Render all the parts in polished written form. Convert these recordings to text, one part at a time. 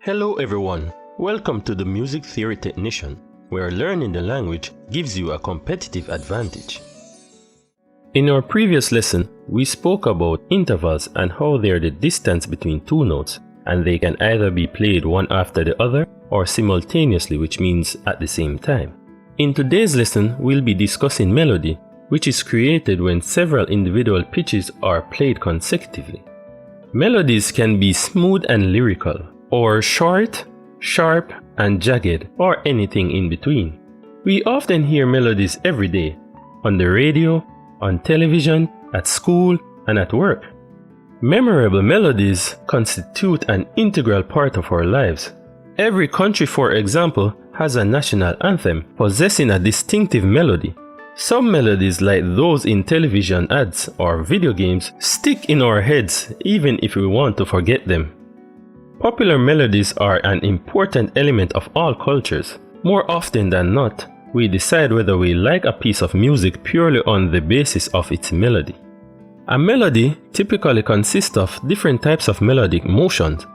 Hello everyone, welcome to the Music Theory Technician, where learning the language gives you a competitive advantage. In our previous lesson, we spoke about intervals and how they are the distance between two notes, and they can either be played one after the other or simultaneously, which means at the same time. In today's lesson, we'll be discussing melody, which is created when several individual pitches are played consecutively. Melodies can be smooth and lyrical, or short, sharp, and jagged, or anything in between. We often hear melodies every day, on the radio, on television, at school, and at work. Memorable melodies constitute an integral part of our lives. Every country, for example, has a national anthem possessing a distinctive melody. Some melodies, like those in television ads or video games, stick in our heads even if we want to forget them. Popular melodies are an important element of all cultures. More often than not, we decide whether we like a piece of music purely on the basis of its melody. A melody typically consists of different types of melodic motions.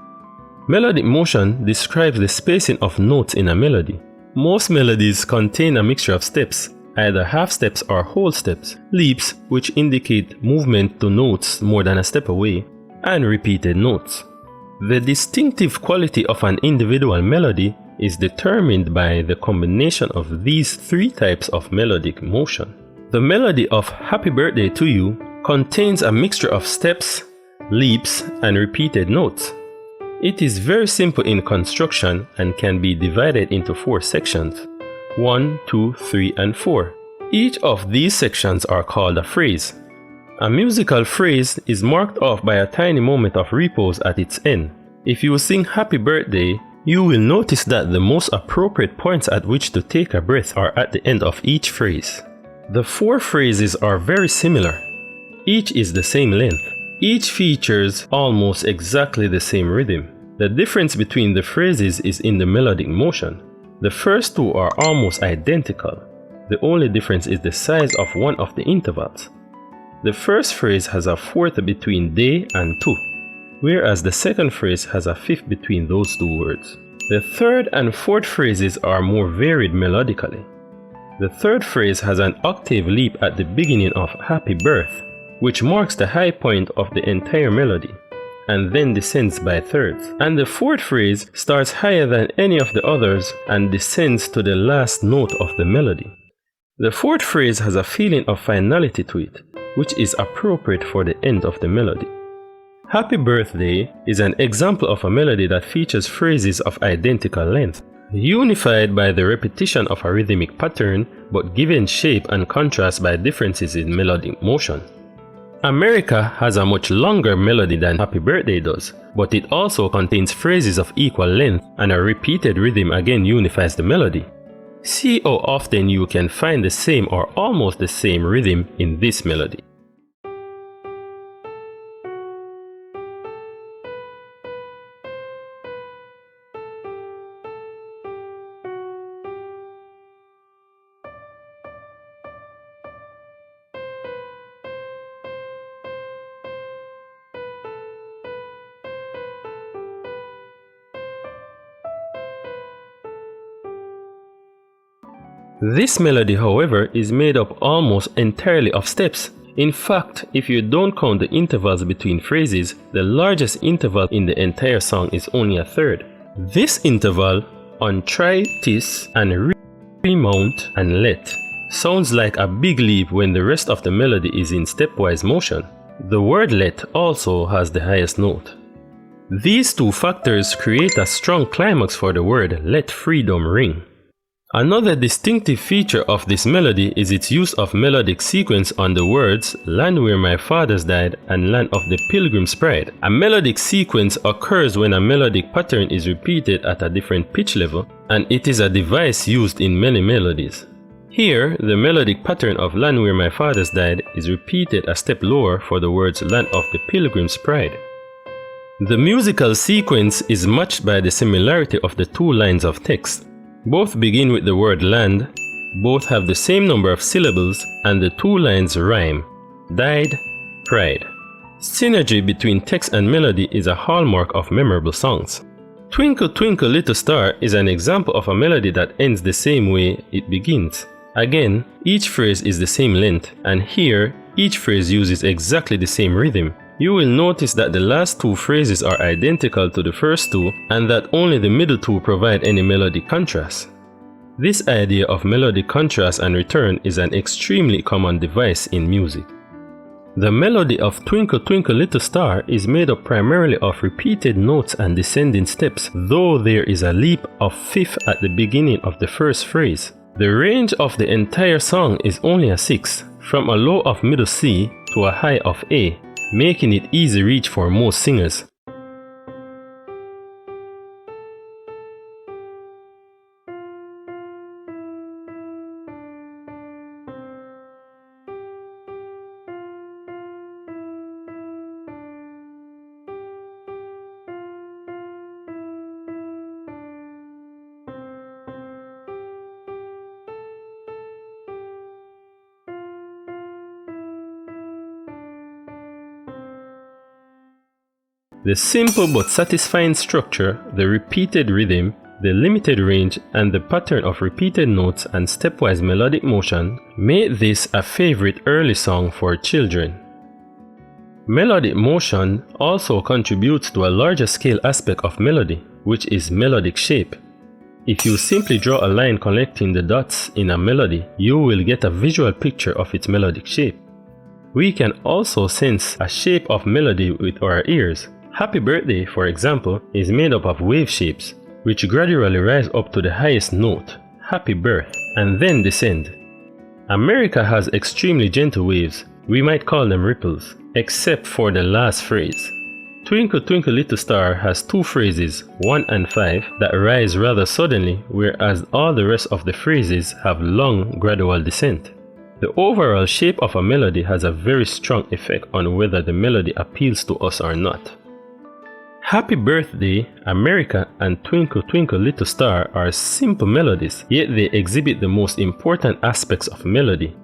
Melodic motion describes the spacing of notes in a melody. Most melodies contain a mixture of steps, either half steps or whole steps, leaps, which indicate movement to notes more than a step away, and repeated notes. The distinctive quality of an individual melody is determined by the combination of these three types of melodic motion. The melody of Happy Birthday to You contains a mixture of steps, leaps, and repeated notes. It is very simple in construction and can be divided into 4 sections: 1, 2, 3, and 4. Each of these sections are called a phrase. A musical phrase is marked off by a tiny moment of repose at its end. If you sing Happy Birthday, you will notice that the most appropriate points at which to take a breath are at the end of each phrase. The 4 phrases are very similar. Each is the same length. Each features almost exactly the same rhythm. The difference between the phrases is in the melodic motion. The first 2 are almost identical. The only difference is the size of one of the intervals. The first phrase has a fourth between day and to, whereas the second phrase has a fifth between those 2 words. The third and fourth phrases are more varied melodically. The third phrase has an octave leap at the beginning of Happy Birth, which marks the high point of the entire melody, and then descends by thirds. And the fourth phrase starts higher than any of the others and descends to the last note of the melody. The fourth phrase has a feeling of finality to it, which is appropriate for the end of the melody. Happy Birthday is an example of a melody that features phrases of identical length, unified by the repetition of a rhythmic pattern but given shape and contrast by differences in melodic motion. America has a much longer melody than Happy Birthday does, but it also contains phrases of equal length, and a repeated rhythm again unifies the melody. See how often you can find the same or almost the same rhythm in this melody. This melody, however, is made up almost entirely of steps. In fact, if you don't count the intervals between phrases, the largest interval in the entire song is only a third. This interval, on try, tis, and remount, and let, sounds like a big leap when the rest of the melody is in stepwise motion. The word let also has the highest note. These 2 factors create a strong climax for the word let freedom ring. Another distinctive feature of this melody is its use of melodic sequence on the words "Land where my fathers died" and "Land of the Pilgrim's Pride." A melodic sequence occurs when a melodic pattern is repeated at a different pitch level, and it is a device used in many melodies. Here, the melodic pattern of "Land where my fathers died" is repeated a step lower for the words "Land of the Pilgrim's Pride." The musical sequence is matched by the similarity of the 2 lines of text. Both begin with the word land, both have the same number of syllables, and the 2 lines rhyme: died, pride. Synergy between text and melody is a hallmark of memorable songs. Twinkle Twinkle Little Star is an example of a melody that ends the same way it begins. Again, each phrase is the same length, and here, each phrase uses exactly the same rhythm. You will notice that the last two phrases are identical to the first two, and that only the middle two provide any melodic contrast. This idea of melodic contrast and return is an extremely common device in music. The melody of Twinkle Twinkle Little Star is made up primarily of repeated notes and descending steps, though there is a leap of fifth at the beginning of the first phrase. The range of the entire song is only a sixth, from a low of middle C to a high of A, making it easy reach for most singers. The simple but satisfying structure, the repeated rhythm, the limited range, and the pattern of repeated notes and stepwise melodic motion made this a favorite early song for children. Melodic motion also contributes to a larger scale aspect of melody, which is melodic shape. If you simply draw a line connecting the dots in a melody, you will get a visual picture of its melodic shape. We can also sense a shape of melody with our ears. Happy Birthday, for example, is made up of wave shapes, which gradually rise up to the highest note, Happy Birth, and then descend. America has extremely gentle waves, we might call them ripples, except for the last phrase. Twinkle Twinkle Little Star has two phrases, 1 and 5, that rise rather suddenly, whereas all the rest of the phrases have long, gradual descent. The overall shape of a melody has a very strong effect on whether the melody appeals to us or not. Happy Birthday, America, and Twinkle Twinkle Little Star are simple melodies, yet they exhibit the most important aspects of melody.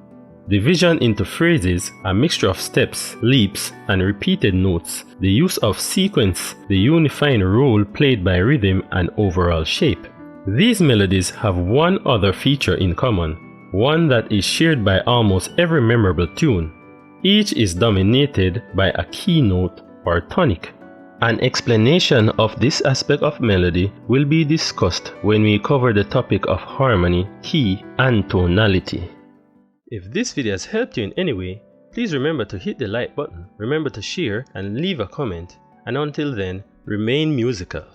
Division into phrases, a mixture of steps, leaps, and repeated notes, the use of sequence, the unifying role played by rhythm, and overall shape. These melodies have one other feature in common, one that is shared by almost every memorable tune. Each is dominated by a key note or tonic. An explanation of this aspect of melody will be discussed when we cover the topic of harmony, key, and tonality. If this video has helped you in any way, please remember to hit the like button, remember to share and leave a comment, and until then, remain musical.